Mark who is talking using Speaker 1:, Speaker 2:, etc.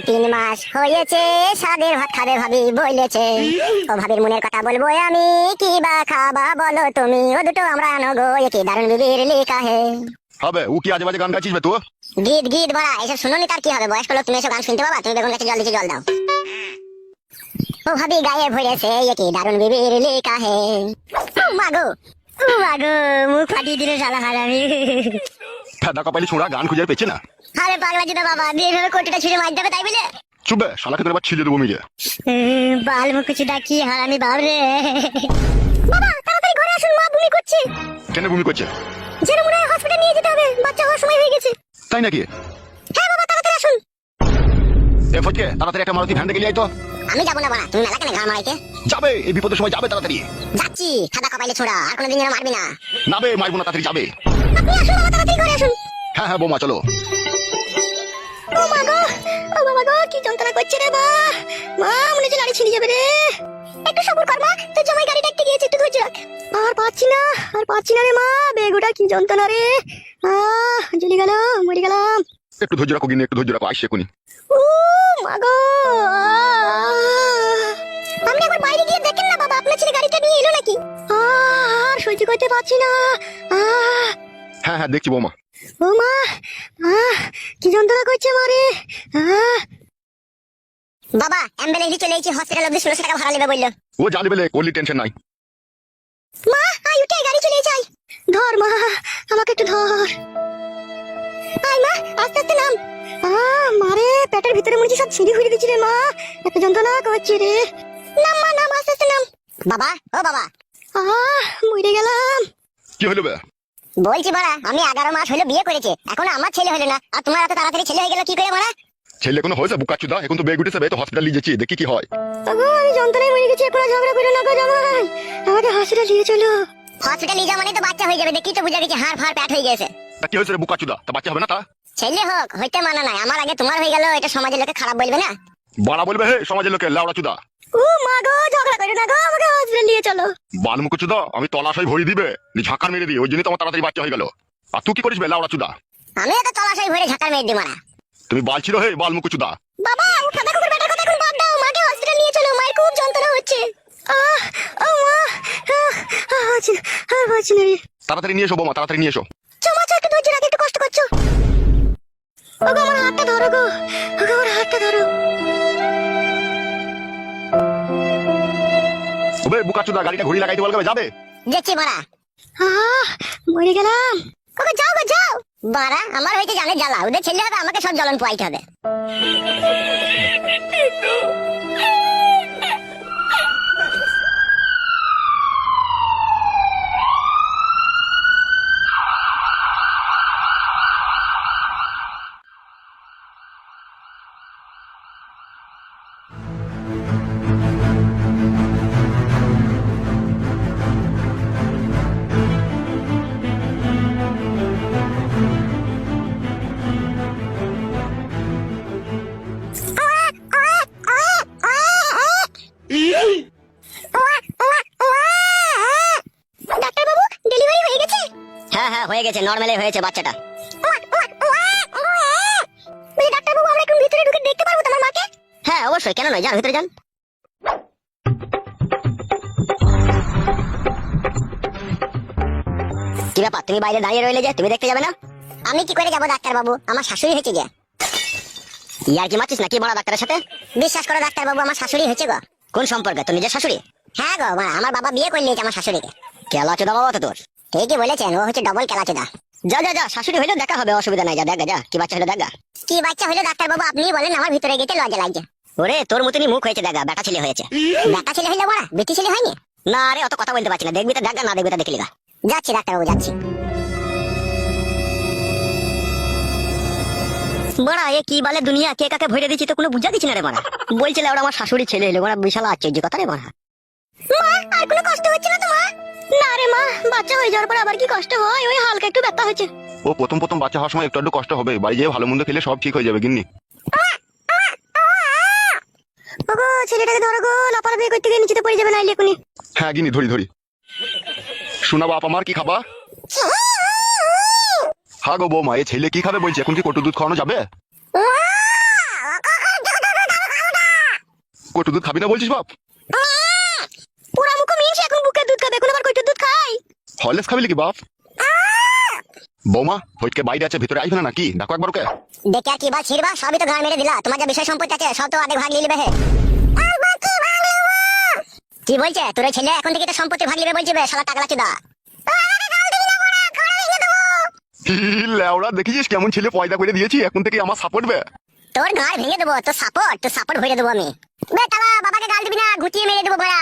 Speaker 1: 3 মাস হয়েছে স্বাদের ভাত খাবে ভাবি বলেছে। ও ভাবির মনের কথা বলবো আমি, কি বা খাবা বলো তুমি, ও দুটো আমরা আনগো কি দারুণ বিবির লেখা হে।
Speaker 2: হবে ও কি আজে বাজে গান গাইছিস বে তুই?
Speaker 1: গীত গীত বড়া এসব শুনোনি তার কি হবে, বয়স্ক লোক তুমি এসব গান শুনতে পাবা? তুমি বেগুন গাছে জল দিচ্ছি, জল দাও। ও ভাবি গায়ে ভরেছে কি দারুণ বিবির লেখা হে। মাগো মাগো মুখ ফাটিয়ে দিলে শালা হারামি।
Speaker 2: ফেদা কপালি ছোঁড়া গান খুঁজে পেয়েছে না।
Speaker 1: আরে পাগলা জিদা বাবা দিয়ে ভেবে কোটিটা ছুঁড়ে মার দেবে তাই বলে?
Speaker 2: চুপবে শালাকে তোর এবার ছিঁড়ে দেবো মিলে।
Speaker 1: বাল মুখুচিটা কি হারামি বাবরে। বাবা তাড়াতাড়ি ঘরে আসুন, মা বমি করছে।
Speaker 2: কেন বমি করছে?
Speaker 1: যেন মনে হয় হসপিটালে নিয়ে যেতে হবে, বাচ্চা হওয়ার সময় হয়ে গেছে।
Speaker 2: তাই নাকি?
Speaker 1: হ্যাঁ বাবা তাড়াতাড়ি আসুন।
Speaker 2: এ ফটকে তাড়াতাড়ি একটা মারুতি ভ্যান ডেকে নিয়ে আয় তো।
Speaker 1: আমি যাবো না বাবা, তুমি মেলা কেন ঘাড় মারাইতে?
Speaker 2: যাবে এই বিপদের সময় যাবে তাড়াতাড়ি।
Speaker 1: যাচ্ছি সাদা কপাইলে ছোড়া, আর কোনোদিন যেন মারবি না।
Speaker 2: না বে মারবো না, তাড়াতাড়ি যাবে।
Speaker 1: আপনি আসুন বাবা, তাড়াতাড়ি ঘরে আসুন।
Speaker 2: হ্যাঁ হ্যাঁ বৌমা চলো।
Speaker 1: ও মা গো, ও বাবা গো, কি যন্ত্রণা করছে রে মা। মা মনে হচ্ছে লাড়ি ছিঁড়ে যাবে রে। একটু সবুর কর মা, তোর জামাই গাড়ি ডাকতে গিয়েছে, একটু ধৈর্য রাখ। আর পাচ্ছি না রে মা, বেগুটা কি যন্ত্রণা রে। জ্বলে গেল, মরে গেলাম।
Speaker 2: একটু ধৈর্য রাখো গিনি, একটু ধৈর্য রাখো, আসছে এখনই।
Speaker 1: ও মা গো, আপনি একবার বাইরে গিয়ে দেখেন না বাবা, আপনার ছেলে গাড়িটা নিয়ে এলো নাকি? আর সহ্য করতে পারছি না।
Speaker 2: হ্যাঁ হ্যাঁ দেখছি বৌমা।
Speaker 1: ও মা, কি যন্ত্রণা করছে মারে। বাবা অ্যাম্বুলেন্সে চলে এসেছি, হসপিটাল অবধি 1600 টাকা ভাড়া নেবে বললো।
Speaker 2: ও জানি বেলে কোলি টেনশন নাই।
Speaker 1: মা আই উঠে, গাড়ি চলে যাই। ধর মা, আমাকে একটু ধর। আই মা, আস্তে আস্তে নাম। মারে পেটের ভিতরে মনে হচ্ছে সব ছিঁড়ি হুড়ি দিচ্ছে রে মা, এত যন্ত্রণা করছে রে। নাম মা, নাম, আস্তে আস্তে নাম। বাবা ও বাবা, মরে গেলাম।
Speaker 2: কি হলো বে?
Speaker 1: বলছি বাড়া, আমি 11 মাস হলো বিয়ে করেছে, এখন আমার ছেলে হলো না, আর তোমার এত তাড়াতাড়ি ছেলে হয়ে গেল কি করে বাড়া?
Speaker 2: ছেলে কোনো হয়েছে বুকাচুদা? এখন তো বেগ উঠেছে বে, তো হসপিটাল নিয়ে যাচ্ছি, দেখি কি হয়।
Speaker 1: আমি যন্ত্রণায় মরে গেছি, এখন ঝগড়া করে না গো জামাই, আমাকে হসপিটাল নিয়ে চলো। হসপিটাল নিয়ে যাওয়া মানে তো বাচ্চা হয়ে যাবে, দেখি তো বুঝা গেছে হাড় ফাড় প্যাট হয়ে গেছে।
Speaker 2: তা কি হয়েছে রে বুকাচুদা? তা বাচ্চা হবে না তা?
Speaker 1: ছেলে হোক হইতে মানা নাই, আমার আগে তোমার হয়ে গেল, এটা সমাজের লোকে খারাপ বলবে না?
Speaker 2: বাড়া বলবে হে সমাজের লোকে লাউড়া চুদা।
Speaker 1: ও মা গো, ঝগড়া করে না গো, আমাকে হসপিটাল নিয়ে চলো।
Speaker 2: বালমুকুচুদা আমি তলাশাই ভরি দিবে, নি ঝাঁকার মেরে দিই, ওই জন্যই তোমার তাড়াতাড়ি বাচ্চা হয়ে গেল। আর তুই কি করিস বে লাউড়া চুদা?
Speaker 1: আমি তো তলাশাই ভরে ঝাঁকার মেরে দি মারা।
Speaker 2: তুমি বাল ছিল হে বালমুকুচুদা।
Speaker 1: বাবা ও ফাদা কুকুর বেটার কথা এখন বাদ দাও, মাকে হসপিটাল নিয়ে চলো, মায়ের খুব যন্ত্রণা হচ্ছে। ও মা, বাঁচি না রে।
Speaker 2: তাড়াতাড়ি নিয়ে এসো বৌমা, তাড়াতাড়ি নিয়ে এসো।
Speaker 1: চমা একটু ধৈর্য রাখ, একটু কষ্ট করছো। ওগো আমার হাতটা ধরো গো, ওগো আমার হাতটা ধরো।
Speaker 2: ওবে বুকাচুদা গাড়িটা ঘুরি লাগাইতে বলবে, যাবে?
Speaker 1: যাচ্ছি মারা। মরে গেলাম। ওগো যাও গো যাও। বাড়া আমার হইতে জানে জ্বালা, ওদের ছেলে হবে, আমাকে সব জ্বলন পোয়াইতে হবে। ডাক্তার বাবু ডেলিভারি হয়ে গেছে? হ্যাঁ হ্যাঁ হয়ে গেছে, নরমালি হয়েছে বাচ্চাটা। ডাক্তার বাবু আমরা একটু ভিতরে ঢুকে দেখতে পারবো তোমার মাকে? হ্যাঁ অবশ্যই, কেন নয়, যান ভিতরে যান। কি ব্যাপার, তুমি বাইরে দাঁড়িয়ে রইলে যে, তুমি দেখতে যাবে না? আমি কি করে যাবো ডাক্তার বাবু, আমার শাশুড়ি হয়েছে গিয়া। ইয়ার কি মারছিস নাকি বড় ডাক্তারের সাথে? বিশ্বাস করো ডাক্তার বাবু, আমার শাশুড়ি হয়েছে গো। কোন সম্পর্কে, তোর নিজের শাশুড়ি? হ্যাঁ গো মা, আমার বাবা বিয়ে করে নিয়েছে আমার শাশুড়িকে। কেলা চোদা বাবা তো তোর। ঠিকই বলেছেন, ও হচ্ছে ডবল কেলা চোদা। যা যা যা, শাশুড়ি হইলেও দেখা হবে, অসুবিধা নাই, যা দেখা যা কি বাচ্চা হলো দেখা। কি বাচ্চা হলো ডাক্তার বাবু আপনি বলেন, আমার ভিতরে গেতে লজ্জা লাগছে। ওরে তোর মতনই মুখ হয়েছে দেখা, বেটা ছেলে হয়েছে। বেটা ছেলে হইলে বড়া, বেটি ছেলে হয়নি? না রে অত কথা বলতে পারছি না, দেখবি তো দেখা, না দেখবি তো দেখলি না। যাচ্ছি ডাক্তার বাবু যাচ্ছি। বড়া এ কি বলে দুনিয়া, কে কাকে ভরে দিচ্ছি তো কোনো বুঝা দিচ্ছি না রে বড়া। বলছিলে ওরা আমার শাশুড়ি ছেলে এলো, বড়া বিশাল আশ্চর্য কথা রে বড়া। মা আর কোনো কষ্ট হচ্ছে না তোমার? না রে মা, বাচ্চা হয়ে যাওয়ার পর আবার কি কষ্ট হয়, ওই হালকা একটু ব্যথা হচ্ছে।
Speaker 2: ও প্রথম প্রথম বাচ্চা হওয়ার সময় একটু একটু কষ্ট হবে, বাড়ি যেয়ে ভালো মন্দ খেলে সব ঠিক হয়ে যাবে গিন্নি।
Speaker 1: ওগো ছেলেটাকে ধরো গো, লাফালাফি করতে গিয়ে নিচেতে পড়ে যাবে নাইলে এখনই।
Speaker 2: হ্যাঁ গিন্নি ধরি ধরি। শোনা বাপ আমার কি খাবা? হ্যাঁ গো বৌমা, এ ছেলে কি খাবে বলছে, এখন কি কটু দুধ খাওয়ানো যাবে? কটু দুধ খাবি না বলছিস বাপ?
Speaker 1: পুরা মুখ মিনছে এখন বুকের দুধ খাবে, এখন আবার কইটুর দুধ খাই?
Speaker 2: হরলিক্স খাবি নাকি বাপ? বৌমা ফটকে বাইরে আছে, ভিতরে আসবে না নাকি? দেখো একবার ওকে।
Speaker 1: দেখে আর কি বা ছিড়বা, সবই তো ঘাড় মেরে দিলা। তোমার যা বিষয় সম্পত্তি আছে সব তো আধে ভাগ নিয়ে নেবে হে। কি বলছে তোর ওই ছেলে? এখন থেকে তো সম্পত্তি ভাগ নেবে বলছে বে, শালা টাকলা চুদা।
Speaker 2: লেওড়া দেখেছিস কেমন ছেলে পয়দা করে দিয়েছি, এখন থেকে আমার সাপোর্ট বে।
Speaker 1: তোর ঘাড় ভেঙে দেবো, তোর সাপোর্ট ভরে দেবো আমি। বে তালা বাবাকে গাল দিবি না, ঘুটিয়ে মেরে দেবো ভরা।